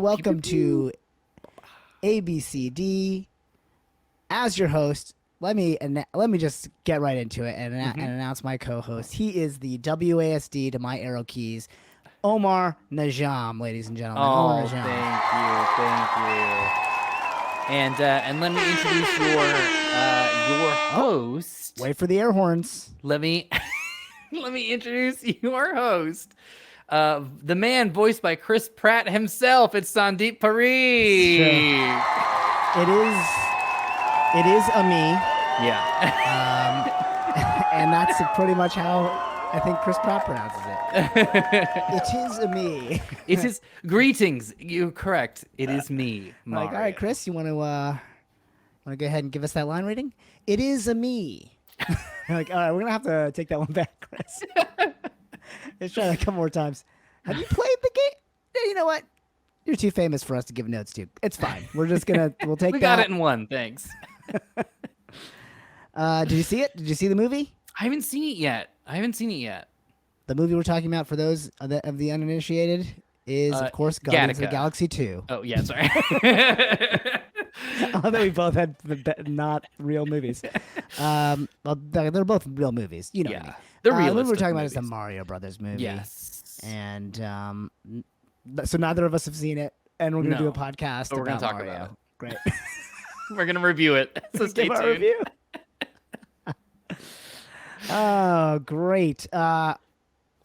welcome to ABCD. As your host, let me just get right into it and announce my co-host. He is the WASD to my arrow keys, Omar Najam, ladies and gentlemen. Omar Najam. Thank you. And let me introduce your host. Wait for the air horns. Let me introduce your host. The man voiced by Chris Pratt himself. It's Sandeep Parikh. Sure. It is a me. Yeah. And that's pretty much how I think Chris Pratt pronounces it. It is a me. It is greetings. You're correct. It is me, Mario. Like, all right, Chris, you want to go ahead and give us that line reading? It is a me. Like, all right, we're gonna have to take that one back, Chris. Let's try that a couple more times. Have you played the game? You know what? You're too famous for us to give notes to. It's fine. We'll take that. We got it in one. Thanks. Did you see it? Did you see the movie? I haven't seen it yet. The movie we're talking about for those of the uninitiated is, of course, Guardians of the Galaxy 2. Oh, yeah, sorry. Although we both had not real movies. Well, they're both real movies. You know what I mean. The real movie we're talking about is the Mario Brothers movie. Yes. And so neither of us have seen it, and we're going to do a podcast but we're about talk Mario. about it. Great. We're going to review it. So stay tuned. Review. Oh, great.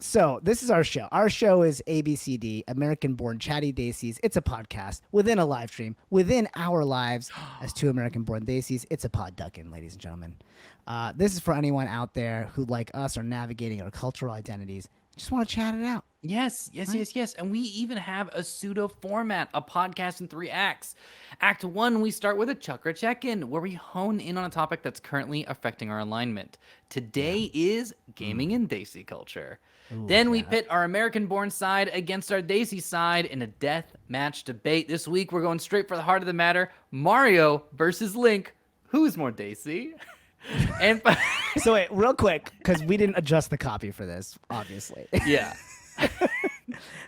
So this is our show. Our show is ABCD, American Born Chatty Desis. It's a podcast within a live stream, within our lives as two American Born Desis. It's a pod duckin', ladies and gentlemen. This is for anyone out there who, like us, are navigating our cultural identities. Just want to chat it out. Yes. And we even have a pseudo format, a podcast in 3 acts. Act 1, we start with a chakra check-in, where we hone in on a topic that's currently affecting our alignment. Today is gaming and Desi culture. Ooh, then we pit our American-born side against our Desi side in a death match debate. This week, we're going straight for the heart of the matter. Mario versus Link. Who's more Desi? And so wait, real quick, because we didn't adjust the copy for this, obviously. Yeah.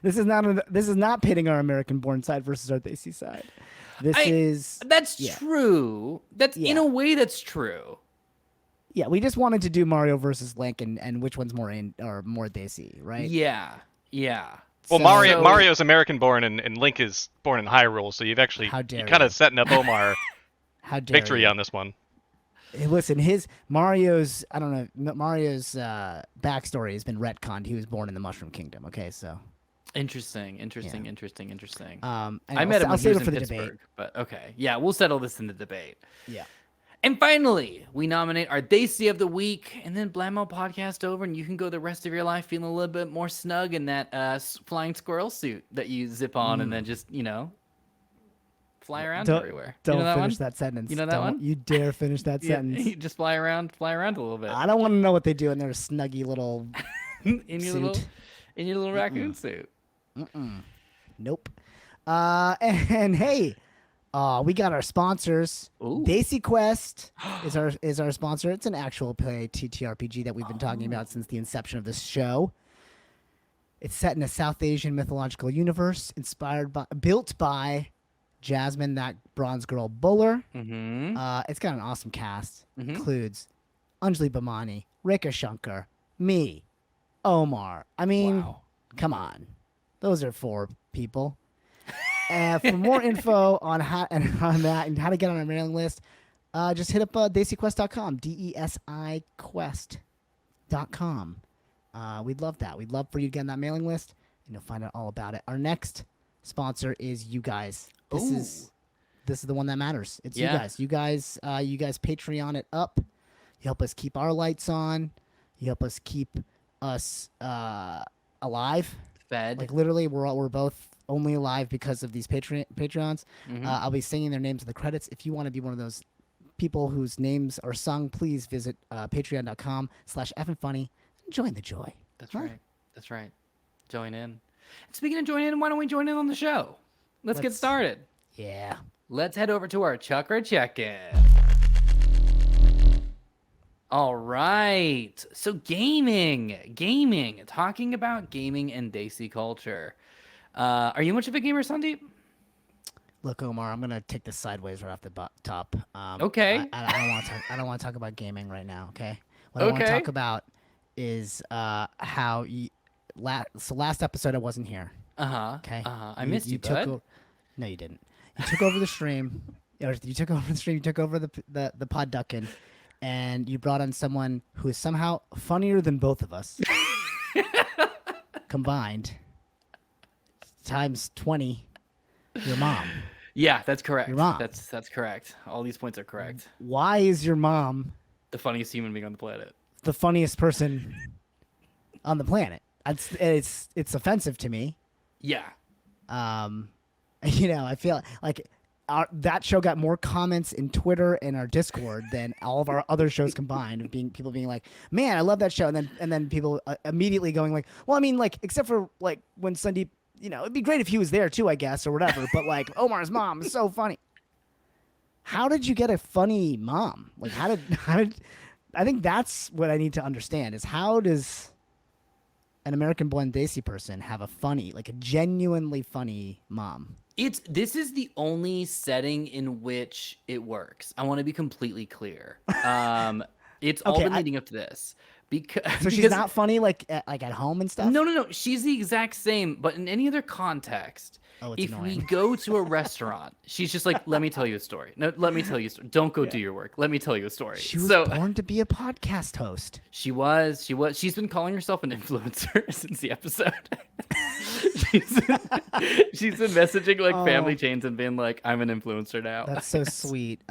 This is not pitting our American-born side versus our Desi side. That's true. In a way that's true. Yeah, we just wanted to do Mario versus Link and which one's more Desi, right? Yeah. Well, Mario's American born and Link is born in Hyrule, so you're kind of setting up Omar victory on this one. Listen, Mario's backstory has been retconned. He was born in the Mushroom Kingdom. Okay, so interesting. I I'll met him when he was in for the Pittsburgh, debate. But okay, yeah, we'll settle this in the debate. Yeah. And finally, we nominate our Desi of the week, and then blammo podcast over, and you can go the rest of your life feeling a little bit more snug in that flying squirrel suit that you zip on, and then just fly around everywhere. Don't finish that sentence. You know that one? You dare finish that sentence. You just fly around a little bit. I don't want to know what they do in their snuggy little in your suit. little raccoon suit. Nope. And hey, we got our sponsors. Ooh. DesiQuest is our sponsor. It's an actual play TTRPG that we've been talking about since the inception of this show. It's set in a South Asian mythological universe, built by Jasmine, that bronze girl Buller. It's got an awesome cast. Includes Anjali Bhamani, Rekha Shankar, me, Omar. I mean, come on. Those are 4 people. For more info on that and how to get on our mailing list, just hit up DesiQuest.com, DesiQuest.com. We'd love that. We'd love for you to get on that mailing list, and you'll find out all about it. Our next sponsor is you guys. This is the one that matters. It's you guys. You guys Patreon it up. You help us keep our lights on. You help us keep us alive. Fed. Like literally, we're both only alive because of these Patreons. I'll be singing their names in the credits. If you want to be one of those people whose names are sung, please visit patreon.com/EffinFunny and join the joy. That's right. Join in. And speaking of join in, why don't we join in on the show? Let's get started. Yeah. Let's head over to our chakra check-in. All right. So gaming. Talking about gaming and Desi culture. Are you much of a gamer, Sandeep? Look, Omar, I'm gonna take this sideways right off the top. Okay. I don't want to talk. I don't want to talk about gaming right now. Okay. What I want to talk about is how last episode I wasn't here. Okay. I missed you, bud. No, you didn't. You took over the stream. You took over the stream. You took over the pod ducking, and you brought on someone who is somehow funnier than both of us combined times 20. Your mom. Yeah, that's correct. Your mom. That's correct. All these points are correct. Why is your mom the funniest human being on the planet? The funniest person on the planet. It's offensive to me. Yeah. I feel like that show got more comments in Twitter and our Discord than all of our other shows combined. Of people being like, "Man, I love that show," and then people immediately going like, "Well, I mean, like, except for like when Sandeep, it'd be great if he was there too, I guess, or whatever." But like, Omar's mom is so funny. How did you get a funny mom? Like, how did? I think that's what I need to understand is how does an American Born Desi person have a genuinely funny mom? This is the only setting in which it works. I want to be completely clear. It's all been leading up to this. Because she's not funny like at home and stuff? No. She's the exact same, but in any other context. If annoying. we go to a restaurant, she's just like, "Let me tell you a story." No, let me tell you a story. Don't go do your work. Let me tell you a story. She was born to be a podcast host. She was. She's been calling herself an influencer since the episode. she's been messaging like family chains and being like, "I'm an influencer now." That's so sweet.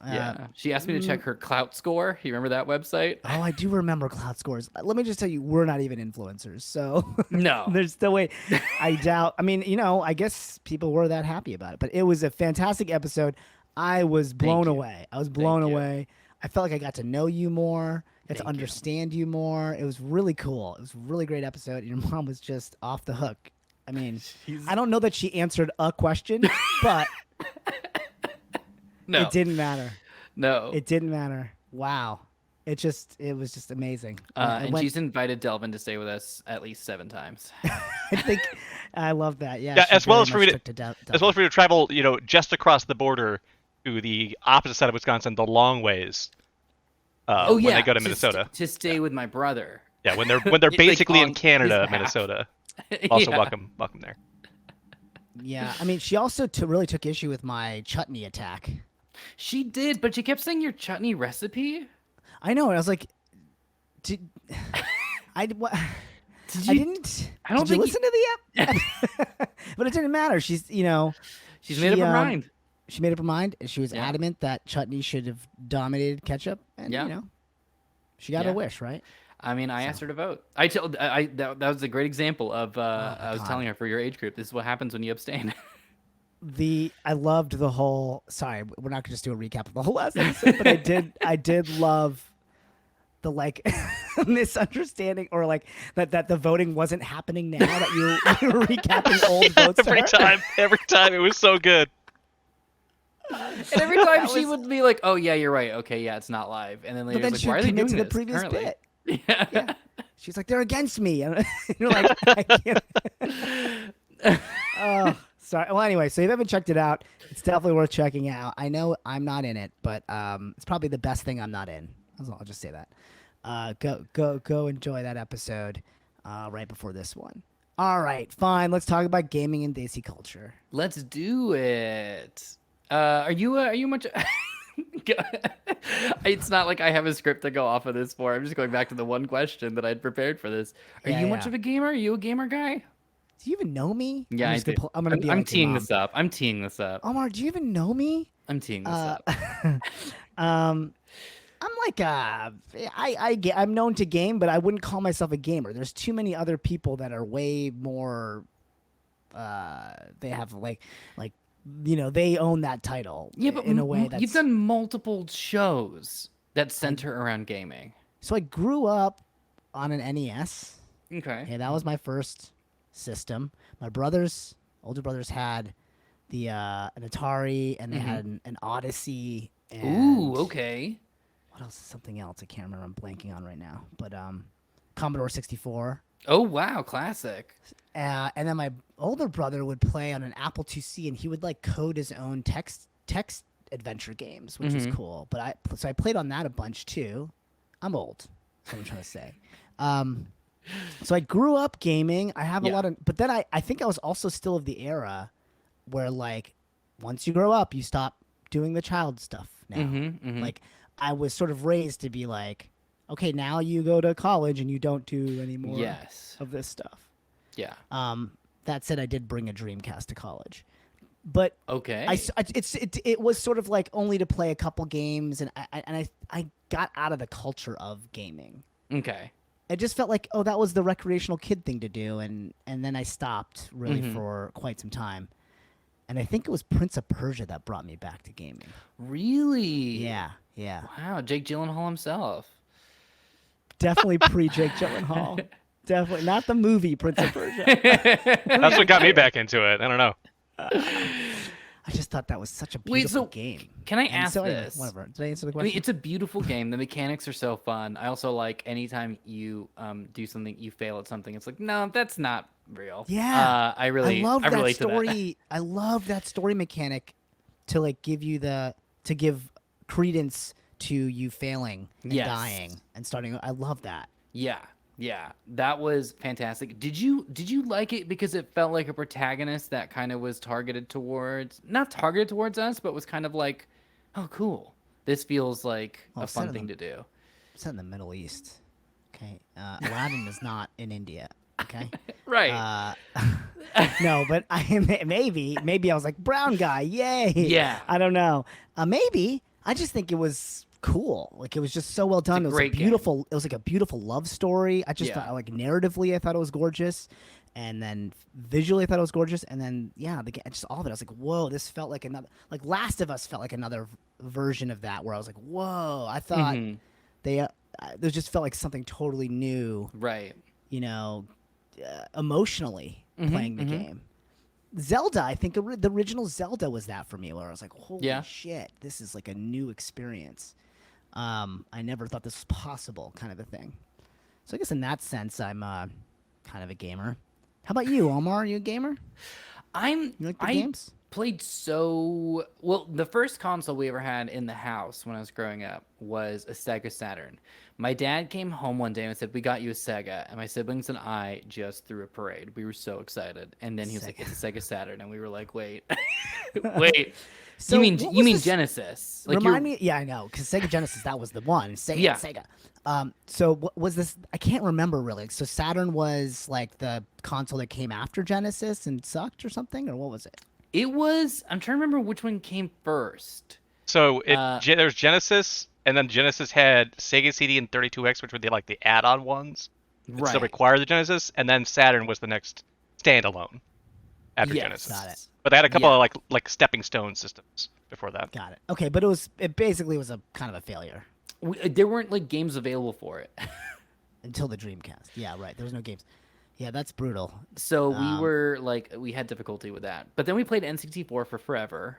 Yeah, she asked me to check her clout score. You remember that website? Oh, I do remember clout scores. Let me just tell you, we're not even influencers, so no, there's no way. I doubt. I mean, I guess people were that happy about it, but it was a fantastic episode. I was blown away. I was blown away. I felt like I got to know you more, got to understand you more. It was really cool. It was a really great episode. Your mom was just off the hook. I mean, I don't know that she answered a question, but. No. It didn't matter. No. It didn't matter. Wow. It was just amazing. And she's invited Delvin to stay with us at least 7 times. I think I love that. Yeah. Yeah, as well as for you to travel, just across the border to the opposite side of Wisconsin, the long ways. When they go to Minnesota. To stay with my brother. Yeah, when they're basically in Canada, Minnesota. Also welcome there. Yeah, I mean, she also really took issue with my chutney attack. She did, but she kept saying your chutney recipe. I know, and I was like, did you listen to the app? But it didn't matter. She's made up her mind. She made up her mind, and she was adamant that chutney should have dominated ketchup. And she got her wish, right? I mean, I asked her to vote. That was a great example of I was telling her, for your age group, this is what happens when you abstain. I loved the whole. Sorry, we're not gonna just do a recap of the whole last episode, but I did love the misunderstanding or that the voting wasn't happening now that you were recapping old votes. Every time it was so good. And every time she would be like, "Oh yeah, you're right. Okay, yeah, it's not live." And then later, like, "Why are they doing to this?" The previous currently? bit. Yeah. She's like, "They're against me." And you're like, "I can't." Oh. Sorry. Well, anyway, so if you haven't checked it out, it's definitely worth checking out. I know I'm not in it, but it's probably the best thing I'm not in. I'll just say that. Go enjoy that episode right before this one. All right, fine. Let's talk about gaming and Desi culture. Let's do it. Are you much? It's not like I have a script to go off of this for. I'm just going back to the one question that I'd prepared for this. Are you much of a gamer? Are you a gamer guy? Do you even know me? Yeah, I do. I'm teeing this up. I'm teeing this up. Omar, do you even know me? I'm teeing this up. I'm like I'm known to game, but I wouldn't call myself a gamer. There's too many other people that are way more. They have they own that title. Yeah, but in a way you've done multiple shows that center around gaming. So I grew up on an NES. Okay, that was my first system. My older brothers had the an Atari, and they had an Odyssey. And ooh, okay. What else? Something else I can't remember. I'm blanking on right now. But Commodore 64. Oh wow, classic. And then my older brother would play on an Apple IIc, and he would like code his own text adventure games, which was cool. But I played on that a bunch too. I'm old, that's what I'm trying to say. So I grew up gaming. I have a lot of, but then I think I was also still of the era where like once you grow up, you stop doing the child stuff now. Like I was sort of raised to be like, okay, now you go to college and you don't do any more of this stuff. Yeah. That said, I did bring a Dreamcast to college, but okay, it was sort of like only to play a couple games, and I got out of the culture of gaming. Okay. It just felt like, oh, that was the recreational kid thing to do, and then I stopped really for quite some time. And I think it was Prince of Persia that brought me back to gaming. Really? Yeah. Wow, Jake Gyllenhaal himself. Definitely pre-Jake Gyllenhaal. Definitely not the movie Prince of Persia. That's what got me back into it. I don't know. I just thought that was such a beautiful game. Can I ask this? Whatever. Did I answer the question? I mean, it's a beautiful game. The mechanics are so fun. I also like anytime you do something, you fail at something. It's like, no, that's not real. Yeah. I love that story. I love that story mechanic to like give credence to you failing and dying and starting. I love that. Yeah, that was fantastic. Did you like it because it felt like a protagonist that kind of was not targeted towards us, but was kind of like, oh, cool. This feels like a fun thing to do. Set in the Middle East. Okay. Aladdin is not in India. Okay. Right. No, but maybe I was like, brown guy. Yay. Yeah. I don't know. Maybe. I just think it was cool. Like it was just so well done. It was beautiful. Game. It was like a beautiful love story. I just thought, like, narratively, I thought it was gorgeous, and then visually, I thought it was gorgeous, and then just all of it. I was like, whoa, this felt like another. Like Last of Us felt like another version of that, where I was like, whoa. I thought there just felt like something totally new. Right. You know, emotionally playing the game. Zelda, I think the original Zelda was that for me, where I was like, holy shit, this is like a new experience. I never thought this was possible, kind of a thing. So I guess in that sense, I'm kind of a gamer. How about you, Omar? Are you a gamer? You like the games? Played so well. The first console we ever had in the house when I was growing up was a Sega Saturn. My dad came home one day and said, "We got you a Sega," and my siblings and I just threw a parade. We were so excited, and then he was like, "It's a Sega Saturn," and we were like, "Wait, wait." So you mean Genesis? Like, remind me? Yeah, I know, because Sega Genesis, that was the one. Sega. So what was this? I can't remember really. So Saturn was like the console that came after Genesis and sucked or something, or what was it? It was. I'm trying to remember which one came first. So there's Genesis, and then Genesis had Sega CD and 32X, which were the add-on ones. Right. Still required the Genesis, and then Saturn was the next standalone after Genesis. Got it. But they had a couple of like stepping stone systems before that. Got it. Okay, but it basically was a kind of a failure. There weren't like games available for it until the Dreamcast. Yeah, right. There was no games. Yeah, that's brutal. So we had difficulty with that. But then we played N64 for forever.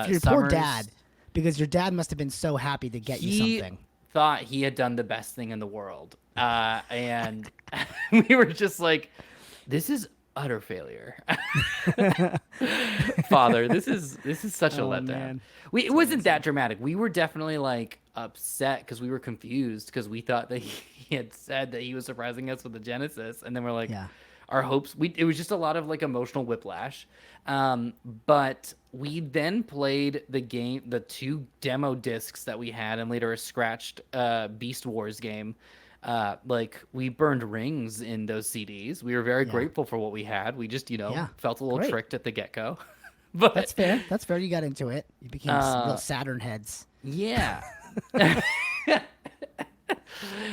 Your poor dad, because your dad must have been so happy to get you something. He thought he had done the best thing in the world. And we were just like, this is utter failure. Father, this is such a letdown. Man. It wasn't that dramatic. We were definitely like upset because we were confused because we thought that he had said that he was surprising us with the Genesis, and then we're like, our hopes. It was just a lot of like emotional whiplash. But we then played the game, the 2 demo discs that we had, and later a scratched Beast Wars game. Like we burned rings in those CDs. We were very grateful for what we had. We just, felt a little tricked at the get-go. But that's fair. That's fair. You got into it. You became real Saturn heads. Yeah.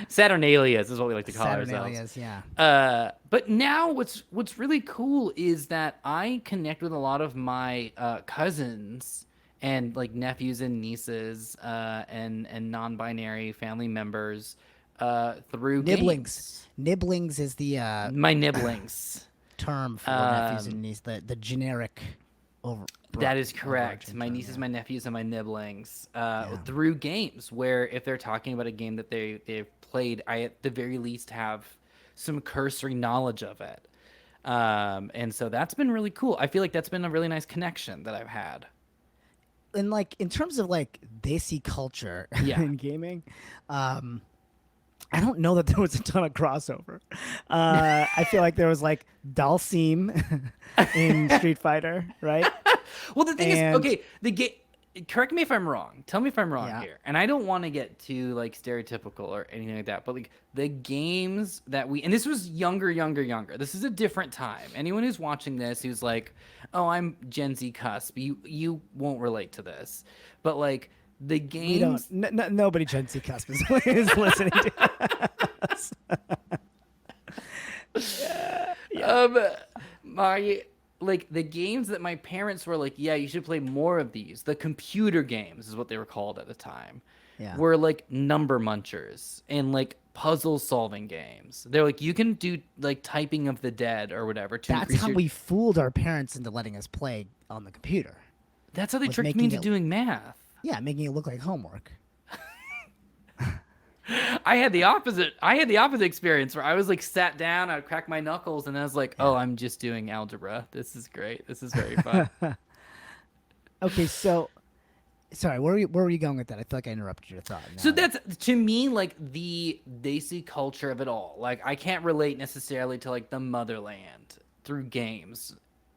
Saturnalias is what we like to call ourselves. Yeah. But now what's really cool is that I connect with a lot of my cousins and like nephews and nieces and non-binary family members through nibblings. Games. Nibblings is the my nibblings term for nephews and nieces, the generic that is correct. My nieces, my nephews, and my nibblings through games where if they're talking about a game that they've played, I at the very least have some cursory knowledge of it. And so that's been really cool. I feel like that's been a really nice connection that I've had. And like in terms of like Desi culture Yeah. in gaming, I don't know that there was a ton of crossover. I feel like there was like Dalsim in Street Fighter, right? Well, the thing is, And- okay, the game. Correct me if I'm wrong. Tell me if I'm wrong Yeah. here. And I don't want to get too like stereotypical or anything like that. But like the games that and this was younger. This is a different time. Anyone who's watching this who's like, oh, I'm Gen Z cusp. You won't relate to this. But like the We don't. games. Nobody Gen Z cusp is listening to us. My like the games that my parents were like, yeah, you should play more of these. The computer games is what they were called at the time. Yeah. Were like number munchers and like puzzle solving games. They're like, you can do like typing of the dead or whatever to That's increase how your... we fooled our parents into letting us play on the computer. That's how they was tricked me making into it- doing math. Yeah, making it look like homework. I had the opposite. I had the opposite experience where I was like sat down, I'd crack my knuckles, and I was like, oh, I'm just doing algebra. This is great. This is very fun. Okay, so sorry, where were you going with that? I feel like I interrupted your thought. So Now- that's to me like the Desi culture of it all. Like I can't relate necessarily to like the motherland through games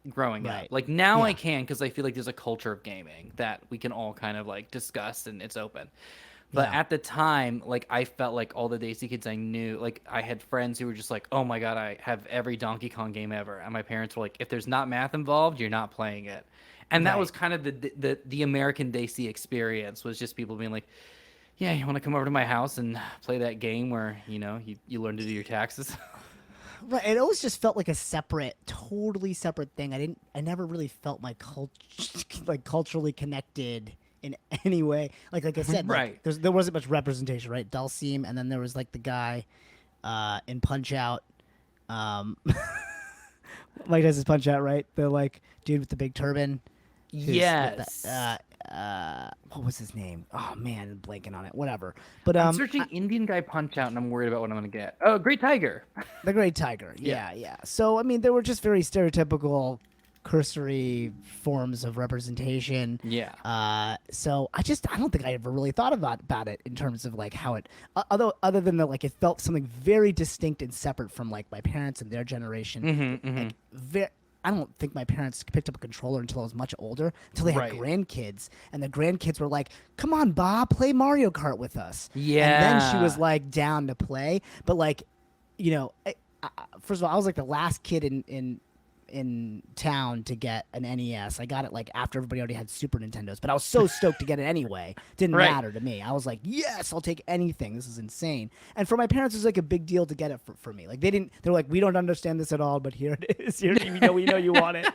growing up. Right. Like now I Yeah. can because I feel like there's a culture of gaming that we can all kind of like discuss and it's open. But Yeah. at the time, like I felt like all the Desi kids I knew, like I had friends who were just like, "Oh my god, I have every Donkey Kong game ever," and my parents were like, "If there's not math involved, you're not playing it." And that Right. was kind of the American Desi experience was just people being like, "Yeah, you want to come over to my house and play that game where you learn to do your taxes." Right, it always just felt like a separate, totally separate thing. I never really felt my like culturally connected in any way. Like I said, like, Right. there wasn't much representation, right? Dalsim, and then there was like the guy in Punch Out. Mike does his Punch Out, right? The like dude with the big turban. who's with Yes. what was his name? Oh man, I'm blanking on it. Whatever. But I'm searching Indian guy Punch Out, and I'm worried about what I'm gonna get. Oh, Great Tiger. The Great Tiger. Yeah. So, I mean, they were just very stereotypical, cursory forms of representation. Yeah. So I don't think I ever really thought about it in terms of like how it, other than that, like it felt something very distinct and separate from like my parents and their generation. Like, I don't think my parents picked up a controller until I was much older, until they had Right. grandkids, and the grandkids were like, "Come on, Bob, play Mario Kart with us." And then she Yeah. was like down to play, but like, first of all, I was like the last kid in town to get an NES. I got it like after everybody already had Super Nintendos, but I was so stoked to get it anyway. Didn't Right. matter to me. I was like, yes, I'll take anything. This is insane. And for my parents, it was like a big deal to get it for me. Like they're like, we don't understand this at all, but here it is. Here, we know you want it.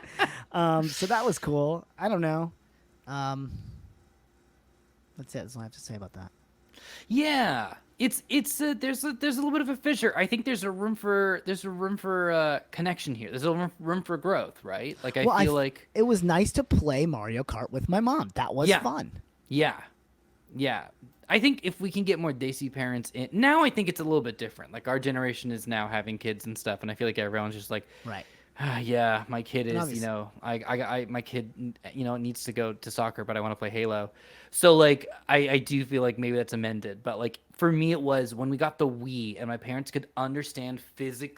So that was cool. I don't know. That's it. That's all I have to say about that. Yeah, there's a little bit of a fissure. I think there's a room for connection here. There's a room for growth, right? Like I feel like it was nice to play Mario Kart with my mom. That was Yeah. fun. yeah. I think if we can get more Desi parents in now, I think it's a little bit different. Like our generation is now having kids and stuff, and I feel like everyone's just like, Right. yeah, my kid is, obviously- my kid, needs to go to soccer, but I want to play Halo. So like, I do feel like maybe that's amended, but like for me, it was when we got the Wii and my parents could understand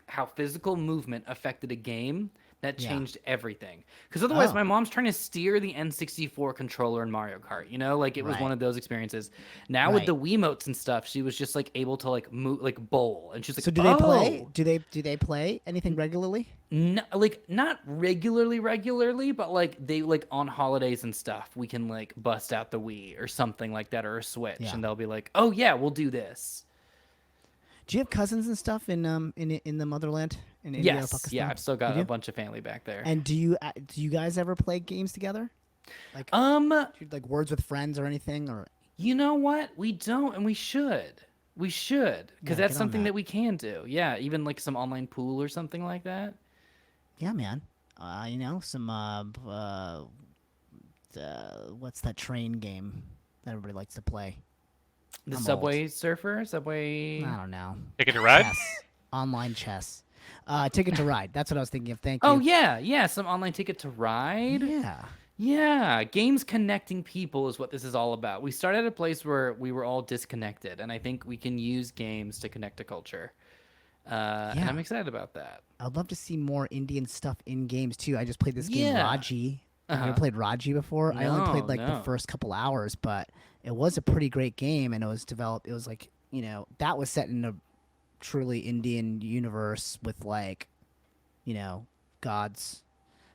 how physical movement affected a game. That Yeah. changed everything. Because otherwise, Oh. my mom's trying to steer the N64 controller in Mario Kart. Like it was Right. one of those experiences. Now with Right. the Wiimotes and stuff, she was just like able to like move, like bowl, and she's like, So do they play? "Oh." Do they play anything regularly? No, like not regularly, but like they like on holidays and stuff, we can like bust out the Wii or something like that or a Switch, Yeah. and they'll be like, "Oh yeah, we'll do this." Do you have cousins and stuff in the motherland in India or Yes, Pakistan? yeah, I've still got You a do? bunch of family back there. And do you guys ever play games together? Like like Words with Friends or anything or you know what? We don't, and we should. We should, because Yeah, that's get on something that. that we can do. Yeah, even like some online pool or something like that. yeah, man. Some what's that train game that everybody likes to play? The I'm Subway Surfer, Subway. I don't know. Ticket to Ride? Chess. Online chess. Ticket to Ride. That's what I was thinking of. Thank you. Oh yeah, some online Ticket to Ride. Yeah. Yeah, games connecting people is what this is all about. We started at a place where we were all disconnected, and I think we can use games to connect to culture. And I'm excited about that. I'd love to see more Indian stuff in games too. I just played this game Raji. Have you ever played Raji before? I only played like the first couple hours, but it was a pretty great game, and it was developed. It was like, you know, that was set in a truly Indian universe with like, you know, gods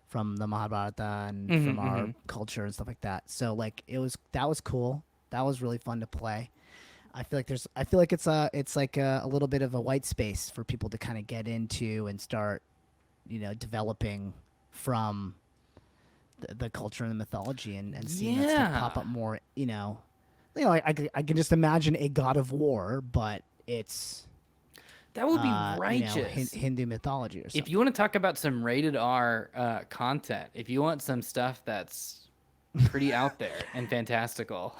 from the Mahabharata and from our culture and stuff like that. So like that was cool. That was really fun to play. I feel like it's like a little bit of a white space for people to kind of get into and start, you know, developing from the culture and the mythology and seeing that stuff pop up more. You know, I can just imagine a god of war, but it's that would be righteous. You know, Hindu mythology or something. If you want to talk about some rated R content, if you want some stuff that's pretty out there and fantastical,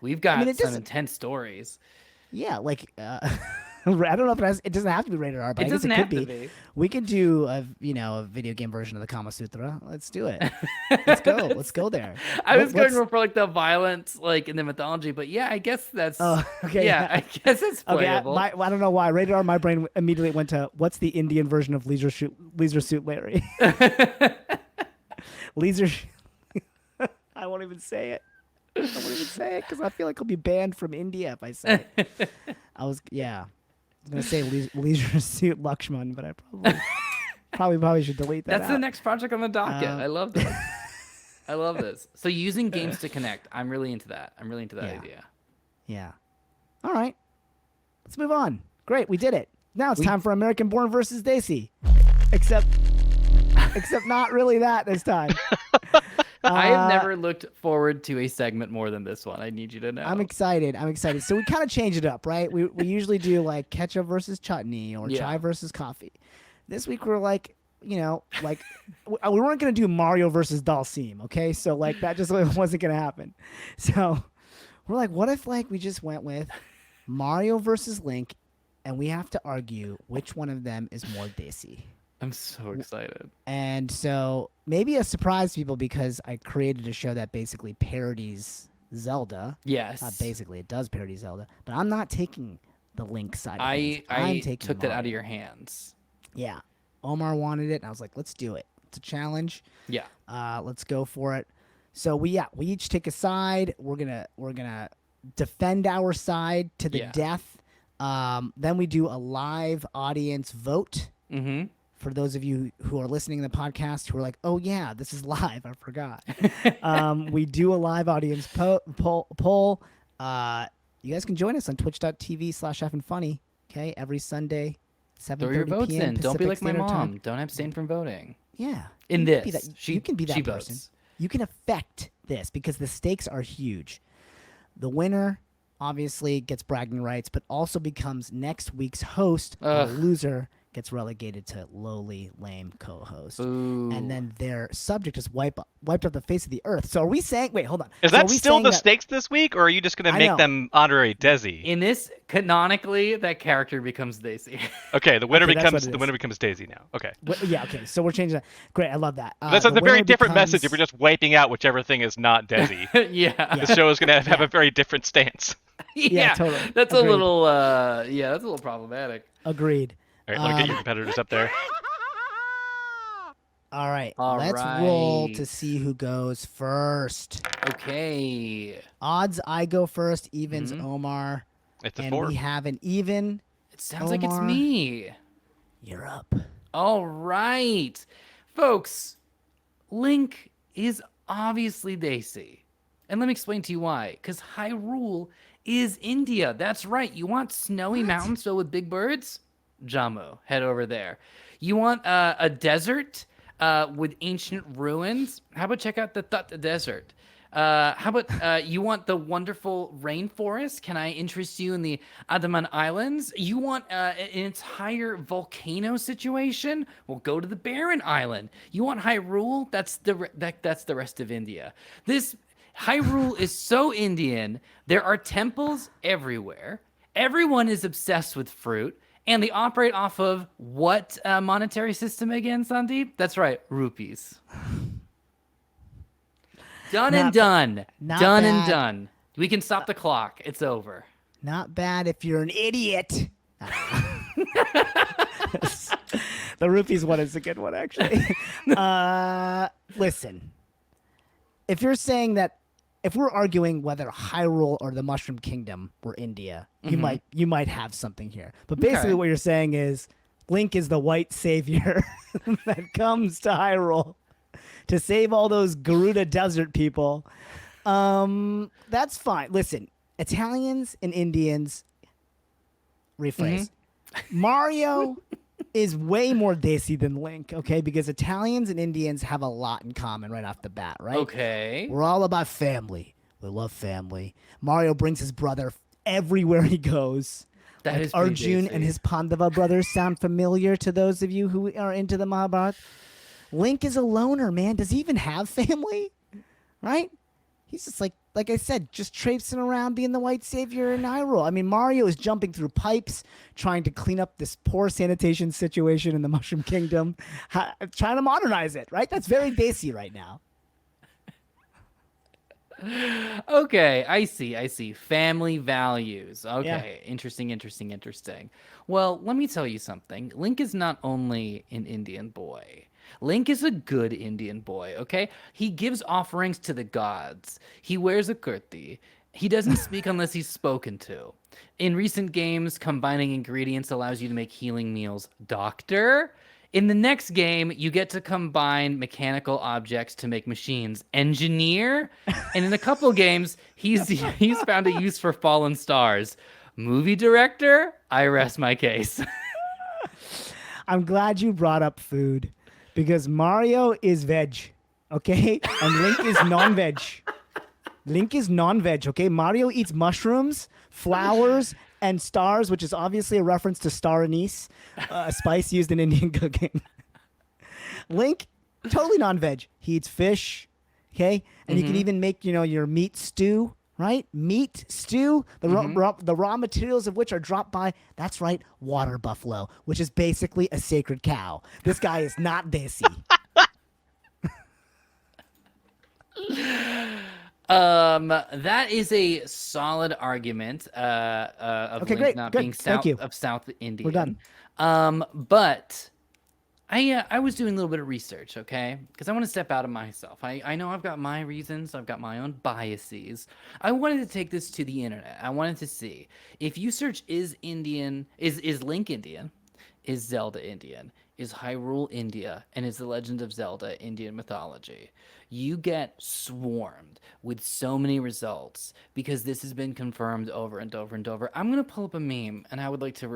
we've got some intense stories. Yeah, like I don't know if it doesn't have to be rated R, but I guess it could be. We could do a video game version of the Kamasutra. Let's do it. Let's go. Let's go there. I was going for like the violence, like in the mythology, but yeah, I guess that's. Oh, okay. Yeah, I guess it's playable. Okay, I don't know why rated R. My brain immediately went to what's the Indian version of Leisure Suit Larry. Leisure. I won't even say it. I won't even say it because I feel like I'll be banned from India if I say it. I was going to say Leisure Suit Lakshman, but I probably should delete that. That's the next project on the docket. I love this. I love this. So using games to connect, I'm really into that. I'm really into that idea. Yeah. All right. Let's move on. Great, we did it. Now it's time for American Born versus Desi. Except not really that this time. I have never looked forward to a segment more than this one. I need you to know. I'm excited. So we kind of change it up, right? We usually do like ketchup versus chutney or chai versus coffee. This week we're like, you know, like we weren't going to do Mario versus Dalsim, okay? So like that just wasn't going to happen. So we're like, what if like we just went with Mario versus Link and we have to argue which one of them is more Desi? I'm so excited. And so maybe a surprise to people because I created a show that basically parodies Zelda. Yes. Not basically, it does parody Zelda. But I'm not taking the Link side of things. I took that out of your hands. Yeah. Omar wanted it, and I was like, let's do it. It's a challenge. Yeah. Let's go for it. So we each take a side. We're gonna defend our side to the death. Then we do a live audience vote. Mm-hmm. For those of you who are listening to the podcast who are like, oh, yeah, this is live. I forgot. We do a live audience poll. You guys can join us on twitch.tv/EffinFunny, okay, every Sunday, 7:30 Throw your votes p.m. in. Don't be like my Standard mom. Time. Don't abstain from voting. Yeah. You can be that person. Votes. You can affect this because the stakes are huge. The winner obviously gets bragging rights, but also becomes next week's host. The loser gets relegated to lowly, lame co-host. Ooh. And then their subject is wiped off the face of the earth. So are we saying... Wait, hold on. Is that still the stakes this week, or are you just going to make them honorary Desi? In this, canonically, that character becomes Desi. Okay, the winner becomes Desi now. Okay. Yeah, okay, so we're changing that. Great, I love that. That's a very different message if we're just wiping out whichever thing is not Desi. Yeah. The show is going to have a very different stance. Yeah, totally. That's a little problematic. Agreed. All right, let me get your competitors up there. All right, let's roll to see who goes first. Okay. Odds, I go first. Evens, Omar. It's a 4. And we have an even. It sounds like it's me. You're up. All right. Folks, Link is obviously Desi. And let me explain to you why. Because Hyrule is India. That's right. You want snowy mountains filled with big birds? Jammu, head over there. You want a desert with ancient ruins? How about check out the Tut Desert? How about you want the wonderful rainforest? Can I interest you in the Andaman Islands? You want an entire volcano situation? Well, go to the barren island. You want Hyrule? That's the rest of India. This Hyrule is so Indian. There are temples everywhere. Everyone is obsessed with fruit. And they operate off of what monetary system again, Sandeep? That's right, rupees. Done and done. not Done and bad. done. We can stop the clock. It's over. Not bad if you're an idiot. The rupees one is a good one, actually. Listen, if you're saying that, if we're arguing whether Hyrule or the Mushroom Kingdom were India, you might have something here. But basically, Okay. what you're saying is Link is the white savior that comes to Hyrule to save all those Garuda desert people. That's fine. Listen, Italians and Indians, rephrase. Mario is way more Desi than Link, okay? Because Italians and Indians have a lot in common right off the bat, right? Okay. We're all about family. We love family. Mario brings his brother everywhere he goes. That Like is pretty Arjun Desi. and his Pandava brothers sound familiar to those of you who are into the Mahabharata. Link is a loner, man. Does he even have family? Right? He's just like I said, just traipsing around being the white savior in Hyrule. I mean, Mario is jumping through pipes, trying to clean up this poor sanitation situation in the Mushroom Kingdom, trying to modernize it, right? That's very Desi right now. Okay, I see. Family values. Okay, interesting. Well, let me tell you something. Link is not only an Indian boy. Link is a good Indian boy, okay? He gives offerings to the gods. He wears a kurti. He doesn't speak unless he's spoken to. In recent games, combining ingredients allows you to make healing meals. Doctor? In the next game, you get to combine mechanical objects to make machines. Engineer? And in a couple games, he's found a use for fallen stars. Movie director? I rest my case. I'm glad you brought up food because Mario is veg, okay? And Link is non-veg. Link is non-veg, okay? Mario eats mushrooms, flowers, and stars, which is obviously a reference to star anise, a spice used in Indian cooking. Link, totally non-veg. He eats fish, okay? And you can even make, your meat stew, right? Meat stew, the raw materials of which are dropped by, that's right, water buffalo, which is basically a sacred cow. This guy is not Desi. That is a solid argument of Okay, Link great, not good. being Thank you. South Indian. We're done. But I was doing a little bit of research, okay? Because I want to step out of myself. I know I've got my reasons. I've got my own biases. I wanted to take this to the internet. I wanted to see if you search is Link Indian, is Zelda Indian, is Hyrule India, and is The Legend of Zelda Indian mythology. You get swarmed with so many results because this has been confirmed over and over and over. I'm gonna pull up a meme, and I would like to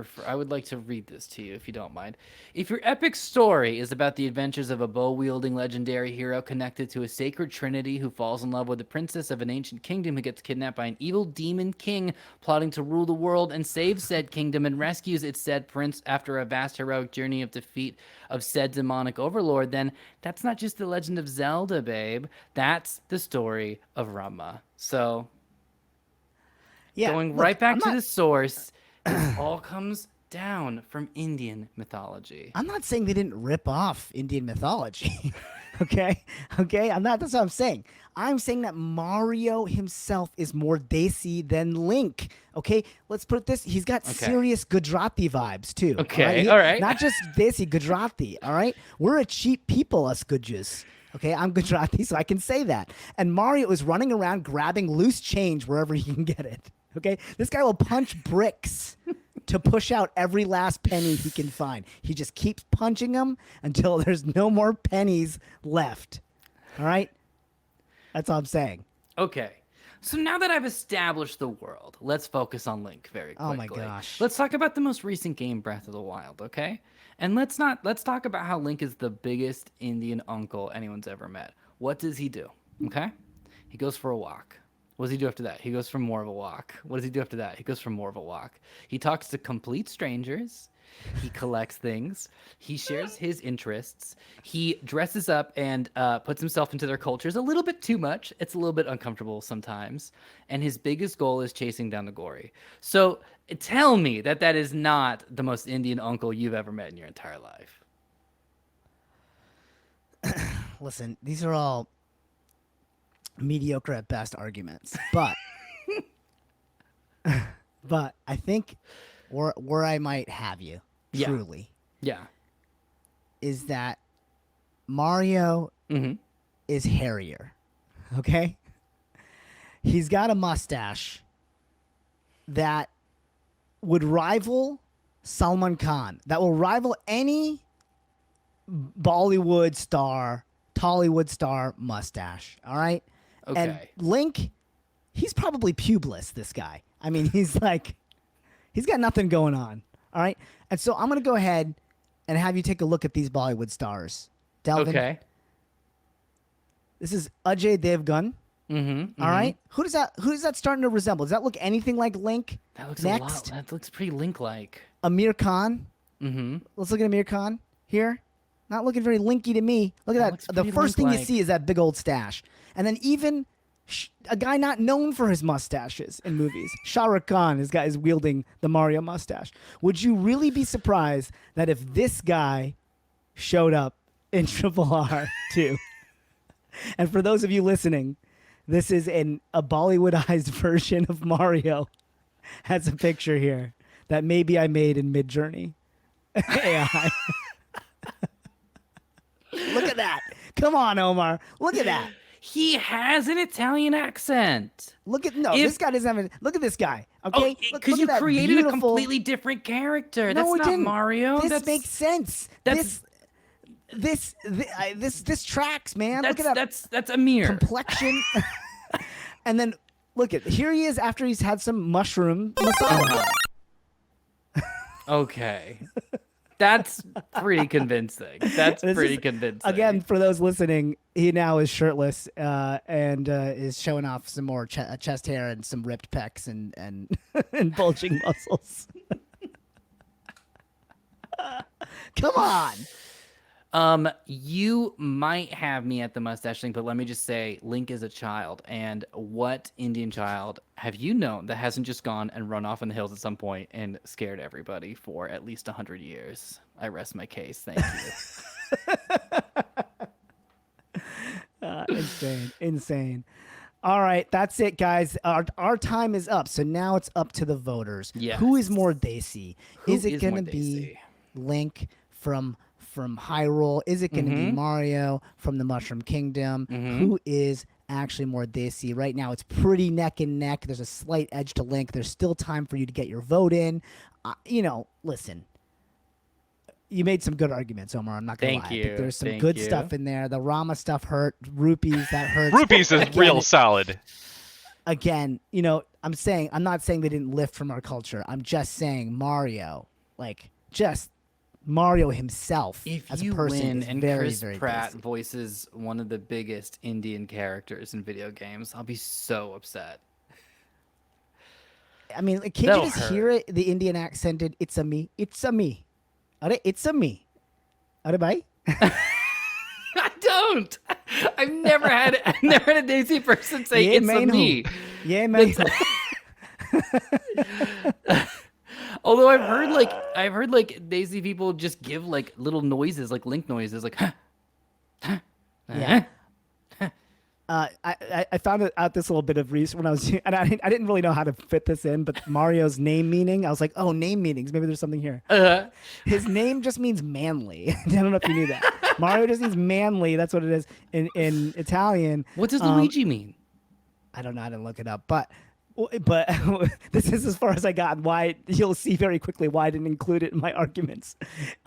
read this to you if you don't mind. If your epic story is about the adventures of a bow-wielding legendary hero connected to a sacred trinity who falls in love with the princess of an ancient kingdom who gets kidnapped by an evil demon king plotting to rule the world and save said kingdom and rescues its said prince after a vast heroic journey of defeat of said demonic overlord, then that's not just the Legend of Zelda, babe. That's the story of Rama. So, Yeah, going look, right back I'm to not- the source, this all comes down from Indian mythology. I'm not saying they didn't rip off Indian mythology. Okay? That's what I'm saying. I'm saying that Mario himself is more Desi than Link. Okay? Let's put this. He's got serious Gujarati vibes too. Okay, all right. Not just Desi, Gujarati. All right? We're a cheap people, us Gujas. Okay? I'm Gujarati, so I can say that. And Mario is running around grabbing loose change wherever he can get it. Okay? This guy will punch bricks to push out every last penny he can find. He just keeps punching them until there's no more pennies left. All right? That's all I'm saying. Okay. So now that I've established the world, let's focus on Link very quickly. Oh my gosh. Let's talk about the most recent game, Breath of the Wild, okay? And let's talk about how Link is the biggest Indian uncle anyone's ever met. What does he do? Okay? He goes for a walk. What does he do after that? He goes for more of a walk. What does he do after that? He goes for more of a walk. He talks to complete strangers. He collects things. He shares his interests. He dresses up and puts himself into their cultures a little bit too much. It's a little bit uncomfortable sometimes. And his biggest goal is chasing down the glory. So tell me that that is not the most Indian uncle you've ever met in your entire life. Listen, these are all mediocre at best arguments, but but I think where I might have you truly Yeah. is that Mario is hairier. Okay? He's got a mustache that would rival Salman Khan, that will rival any Bollywood star, Tollywood star mustache. All right? Okay. And Link, he's probably pubeless, this guy. I mean, he's got nothing going on. All right? And so I'm going to go ahead and have you take a look at these Bollywood stars. Delvin, Okay. this is Ajay Devgan. All right? Who does that starting to resemble? Does that look anything like Link? That looks Next, a lot. That looks pretty Link-like. Amir Khan. Mm-hmm. Let's look at Amir Khan here. Not looking very Linky to me. Look That at looks that. The pretty first thing you Link-like. see is that big old stash. And then even a guy not known for his mustaches in movies, Shah Rukh Khan, is wielding the Mario mustache. Would you really be surprised that if this guy showed up in Triple R too? And for those of you listening, this is a Bollywoodized version of Mario. Has a picture here that maybe I made in Midjourney AI. Look at that. Come on, Omar. Look at that. He has an Italian accent. This guy doesn't have a, look at this guy. Okay? Because Look you at that created a beautiful- completely different character. No, That's it not didn't. Mario. This makes sense. that's- This tracks, man. Look at that that's Amir. complexion. And then look at here he is after he's had some mushroom masala. Okay. That's pretty convincing. That's This pretty is- convincing. Again, for those listening, he now is shirtless and is showing off some more chest hair and some ripped pecs and and bulging muscles. Come on. You might have me at the mustache thing, but let me just say, Link is a child, and what Indian child have you known that hasn't just gone and run off in the hills at some point and scared everybody for at least 100 years? I rest my case. Thank you. Insane. All right, that's it, guys. Our time is up, so now it's up to the voters. Yes. Who is more Desi? Is it is going more to be Desi? Link from Hyrule? Is it going to be Mario from the Mushroom Kingdom? Who is actually more Desi? Right now, it's pretty neck and neck. There's a slight edge to Link. There's still time for you to get your vote in. Listen. You made some good arguments, Omar. I'm not going to lie. Thank I think you. there's some Thank good you. stuff in there. The Rama stuff hurt. Rupees, that hurts. Rupees is real solid. Again, I'm not saying they didn't lift from our culture. I'm just saying Mario, just Mario himself If as you a person win is and very, Chris very Pratt Desi. voices one of the biggest Indian characters in video games, I'll be so upset. I mean, can't That'll you just hurt. hear it? The Indian accented, it's a me. Are it's a me. Are bhai? I don't. I've never had a Desi person say Yeah, it's a man, me. Yeah, man. Although I've heard Desi people just give like little noises, like Link noises, like Yeah. I found out this little bit of research when I was, and I didn't really know how to fit this in, but Mario's name meaning, I was like, oh, name meanings. Maybe there's something here. His name just means manly. I don't know if you knew that. Mario just means manly. That's what it is in Italian. What does Luigi mean? I don't know. I didn't look it up, but this is as far as I got. Why you'll see very quickly why I didn't include it in my arguments.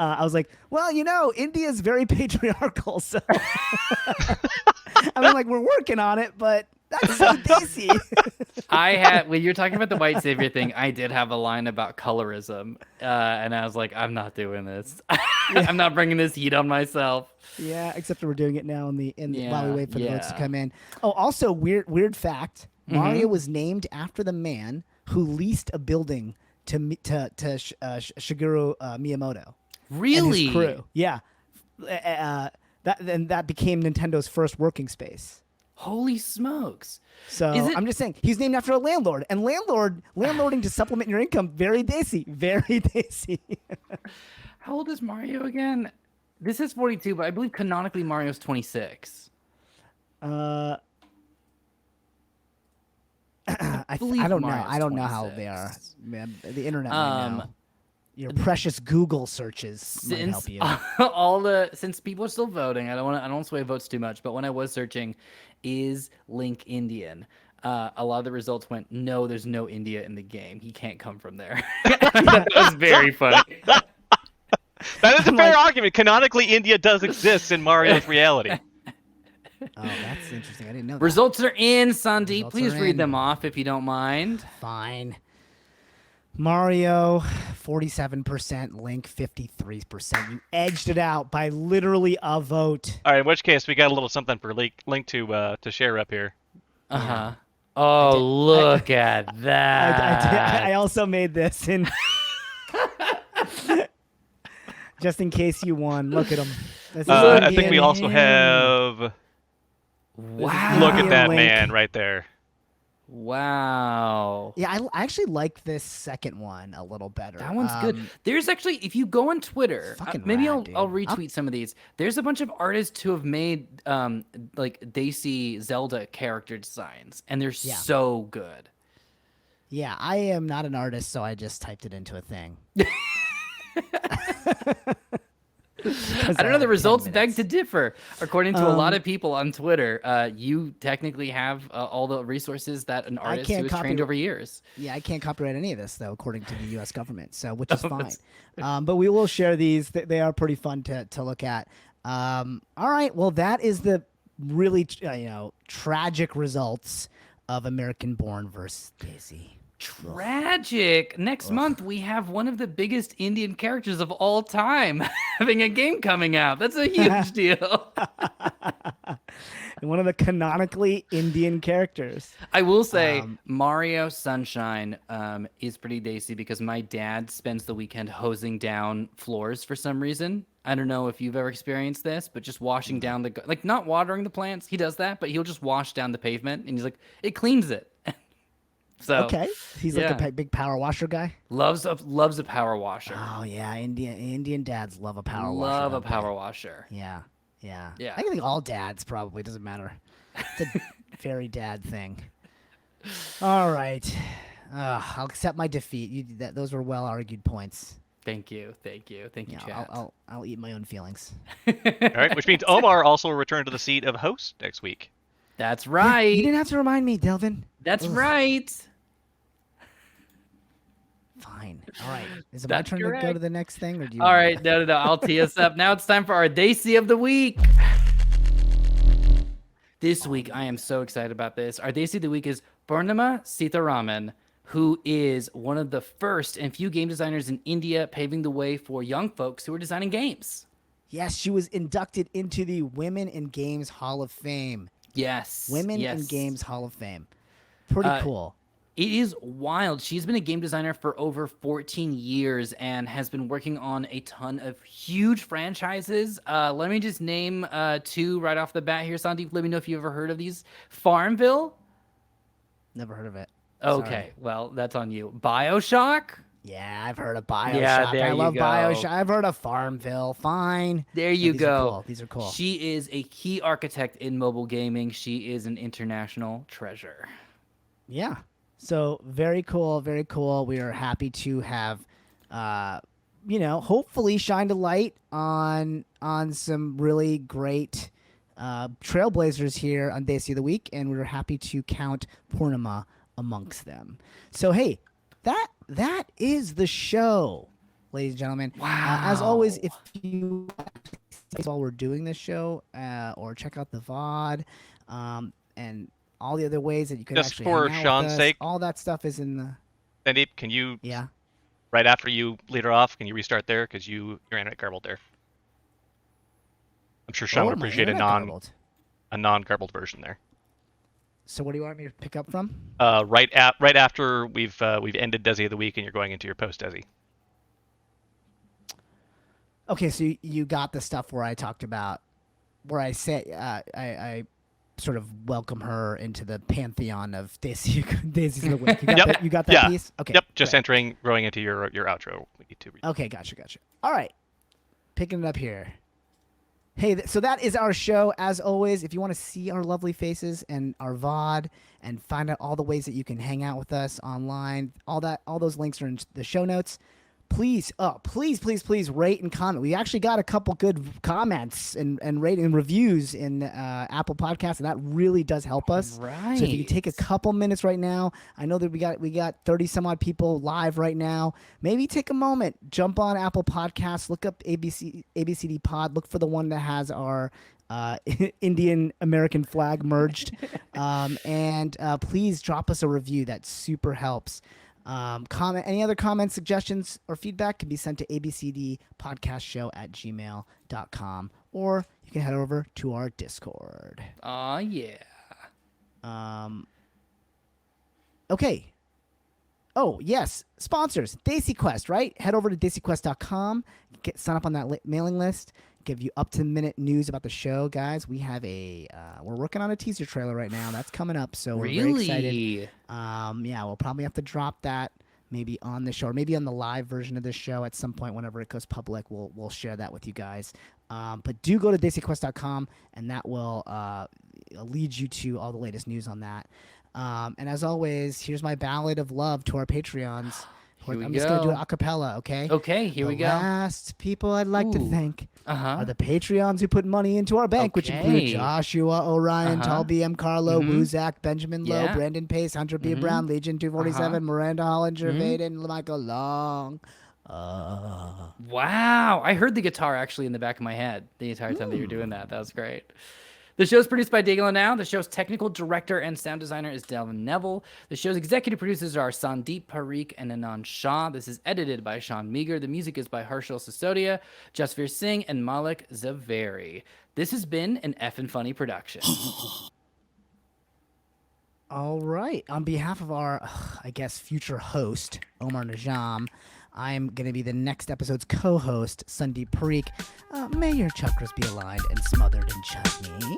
I was like, well, India's very patriarchal, so I mean, we're working on it, but that's so Desi. When you're talking about the white savior thing, I did have a line about colorism, and I was like, I'm not doing this. I'm not bringing this heat on myself. Yeah, except that we're doing it now while we wait for the votes to yeah. come in. Oh, also weird fact. Mario was named after the man who leased a building Shigeru Miyamoto. Really? And his crew. Yeah. That became Nintendo's first working space. Holy smokes! So Is it- I'm just saying he's named after a landlord, and landlording to supplement your income, very Desi, very Desi. How old is Mario again? This is 42, but I believe canonically Mario's 26. I believe don't know. Mario's I don't know how old they are. 26. Man, the internet might know. Your precious Google searches might help you. Since people are still voting, I don't want to sway votes too much, but when I was searching, is Link Indian? A lot of the results went, no, there's no India in the game. He can't come from there. That was very funny. That is a fair argument. Canonically, India does exist in Mario's reality. Oh, that's interesting. I didn't know that. Results are in, Sandeep. Results Please are read in. them off if you don't mind. Fine. Mario, 47%. Link, 53%. You edged it out by literally a vote. All right, in which case, we got a little something for Link to share up here. Uh-huh. Oh, look at that. I also made this in just in case you won. Look at him. I think we also have. Wow. Look at that Link. man right there. Wow. Yeah, I actually like this second one a little better. That one's good. There's actually, if you go on Twitter, Fucking maybe rad, dude. I'll retweet some of these. There's a bunch of artists who have made like Desi Zelda character designs, and they're so good. Yeah, I am not an artist, so I just typed it into a thing. I don't know. The results beg to differ. According to a lot of people on Twitter, you technically have all the resources that an artist who has trained over years. Yeah, I can't copyright any of this though, according to the U.S. government. So, which is fine. But we will share these. They are pretty fun to look at. All right. Well, that is the really tragic results of American Born versus Desi. Tragic. Next month, we have one of the biggest Indian characters of all time having a game coming out. That's a huge deal. One of the canonically Indian characters. I will say Mario Sunshine is pretty Desi because my dad spends the weekend hosing down floors for some reason. I don't know if you've ever experienced this, but just washing down like not watering the plants. He does that, but he'll just wash down the pavement and he's like, it cleans it. So, okay, he's like a big power washer guy. Loves a power washer. Oh yeah, Indian dads love a power washer. Love a power washer. Yeah. Yeah. I think all dads probably doesn't matter. It's a very dad thing. All right, I'll accept my defeat. Those were well argued points. Thank you, Chad. I'll eat my own feelings. All right, which means Omar also will return to the seat of host next week. That's right. You didn't have to remind me, Delvin. That's right. Fine. All right. Is it my turn to go to the next thing, or do you? All right. No. I'll tee us up. Now it's time for our Desi of the week. This week, I am so excited about this. Our Desi of the week is Poornima Seetharaman, who is one of the first and few game designers in India, paving the way for young folks who are designing games. Yes, she was inducted into the Women in Games Hall of Fame. Yes. Women in Games Hall of Fame. Pretty cool. It is wild. She's been a game designer for over 14 years and has been working on a ton of huge franchises. Let me just name two right off the bat here, Sandeep. Let me know if you ever heard of these. Farmville. Never heard of it. Okay, Sorry. well, that's on you. BioShock. Yeah, I've heard of BioShock. Yeah, there I you love go. BioShock. I've heard of Farmville. Fine. There you these go. Are cool. These are cool. She is a key architect in mobile gaming. She is an international treasure. Yeah. So very cool, very cool. We are happy to have, hopefully shined a light on some really great trailblazers here on Desi of the Week, and we're happy to count Poornima amongst them. So hey, that is the show, ladies and gentlemen. Wow. As always, if you while we're doing this show, or check out the VOD, and all the other ways that you can Just actually for hang out Sean's with us. sake. All that stuff is in the. Sandeep, can you, Yeah. right after you lead her off, can you restart there? Because your internet garbled there. I'm sure Sean would my appreciate internet garbled. a non-garbled version there. So what do you want me to pick up from? Right after we've ended Desi of the week and you're going into your post Desi. Okay, so you got the stuff where I talked about, where I say I sort of welcome her into the pantheon of Daisies of the week. You got that piece? Okay. Yep. Just great. growing into your outro. We need to read. Okay, gotcha. All right, picking it up here. Hey, so that is our show. As always, if you want to see our lovely faces and our VOD and find out all the ways that you can hang out with us online, all those links are in the show notes. Please rate and comment. We actually got a couple good comments and rating reviews in Apple Podcasts, and that really does help us. Right. So if you can take a couple minutes right now, I know that we got 30 some odd people live right now. Maybe take a moment, jump on Apple Podcasts, look up ABCD Pod, look for the one that has our Indian American flag merged, and please drop us a review. That super helps. Any other comments, suggestions, or feedback can be sent to abcdpodcastshow@gmail.com, or you can head over to our Discord. Yeah. Okay. Oh, yes. Sponsors. DesiQuest, right? Head over to DesiQuest.com. Sign up on that mailing list. Give you up-to-the-minute news about the show, guys. We have we're working on a teaser trailer right now. That's coming up, so we're very excited. Yeah, we'll probably have to drop that maybe on the show, or maybe on the live version of this show at some point whenever it goes public. We'll share that with you guys. But do go to DesiQuest.com, and that will lead you to all the latest news on that. And as always, here's my ballad of love to our Patreons. I'm just going to do it a cappella, okay? Okay, here we go. The last people I'd like to thank are the Patreons who put money into our bank, which include Joshua, Orion, Tall BM, Carlo, Wuzak, Benjamin Lowe, Brandon Pace, Hunter B. Brown, Legion 247, Miranda Hollinger, Vaden, Michael Long. Wow. I heard the guitar actually in the back of my head the entire time that you were doing that. That was great. The show's produced by Daigle Now. The show's technical director and sound designer is Delvin Neville. The show's executive producers are Sandeep Parikh and Anand Shah. This is edited by Sean Meager. The music is by Harshal Sisodia, Jasveer Singh, and Malik Zaveri. This has been an EffinFunny production. All right. On behalf of our, I guess, future host, Omar Najam, I'm going to be the next episode's co-host, Sandeep Parikh. May your chakras be aligned and smothered in chutney.